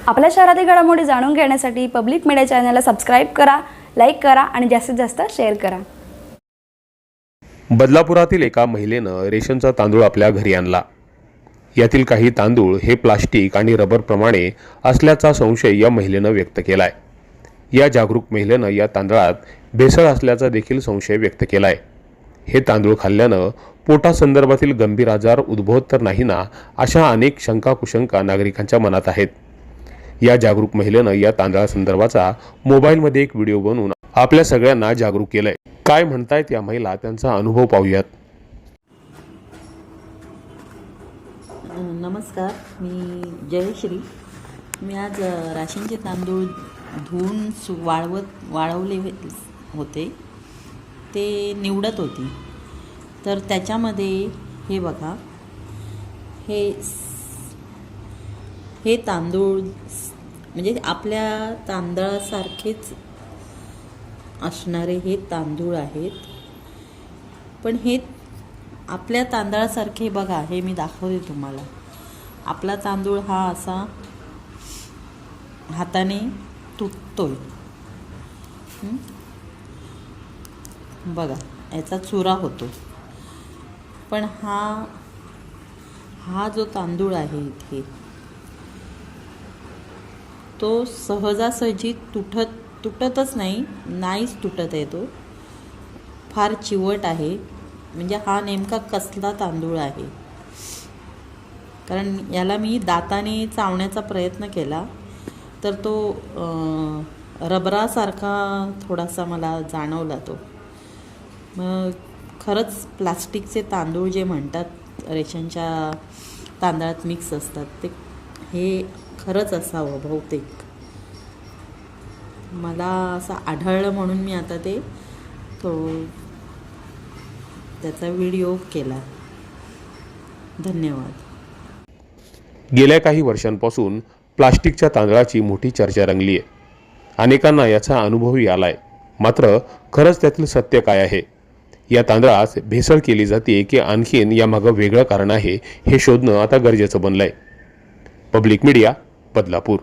आपल्या शहरातील घडामोडी जाणून घेण्यासाठी पब्लिक मीडिया चॅनलला सबस्क्राईब करा, लाईक करा आणि जास्तीत जास्त शेअर करा। बदलापुरातील एका महिलेनं रेशनचा तांदूळ आपल्या घरी आणला। यातील काही तांदूळ हे प्लास्टिक आणि रबर प्रमाणे असल्याचा संशय या महिलेनं व्यक्त केलाय। या जागरूक महिलेनं या तांदळात भेसळ असल्याचा देखील संशय व्यक्त केलाय। हे तांदूळ खाल्ल्यानं पोटासंदर्भातील गंभीर आजार उद्भवत तर नाही ना, अशा अनेक शंका कुशंका नागरिकांच्या मनात आहेत। या जागरूक महिलेनं या तांदळासंदर्भाचा मोबाईलमध्ये एक व्हिडिओ बनवून आपल्या सगळ्यांना जागरूक केलंय। काय म्हणतायत या महिला, त्यांचा अनुभव पाहूयात। नमस्कार, मी जयश्री। मी आज राशनचे तांदूळ धुवून वाळवले होते, ते निवडत होती। तर त्याच्यामध्ये हे बघा, हे तांदूळ म्हणजे आपल्या तांदळासारखेच असणारे हे तांदूळ आहेत, पण हे आपल्या तांदळासारखे बघा, हे मी दाखवते तुम्हाला। आपला तांदूळ हा असा हाताने तुटतोय, बघा याचा चुरा होतो। पण हा जो तांदूळ आहे इथे, तो सहजासहजी तुटतच नाहीच तुटत आहे, तो फार चिवट आहे। म्हणजे हा नेमका कसला तांदूळ आहे, कारण याला मी दाताने चावण्याचा प्रयत्न केला तर तो रबरासारखा थोडासा मला जाणवला तो। मग खरंच प्लास्टिकचे तांदूळ जे म्हणतात रेशनच्या तांदळात मिक्स असतात, ते हे खरंच असावं बहुतेक, मला असं आढळलं म्हणून मी आता त्याचा व्हिडिओ केला। धन्यवाद। गेल्या काही वर्षांपासून प्लास्टिकच्या तांदळाची मोठी चर्चा रंगली आहे। अनेकांना याचा अनुभवही आलाय। मात्र खरंच त्यातील सत्य काय आहे? या तांदळात भेसळ केली जाते की आणखीन यामागं वेगळं कारण आहे, हे शोधणं आता गरजेचं बनलंय। Public media, Badlapur.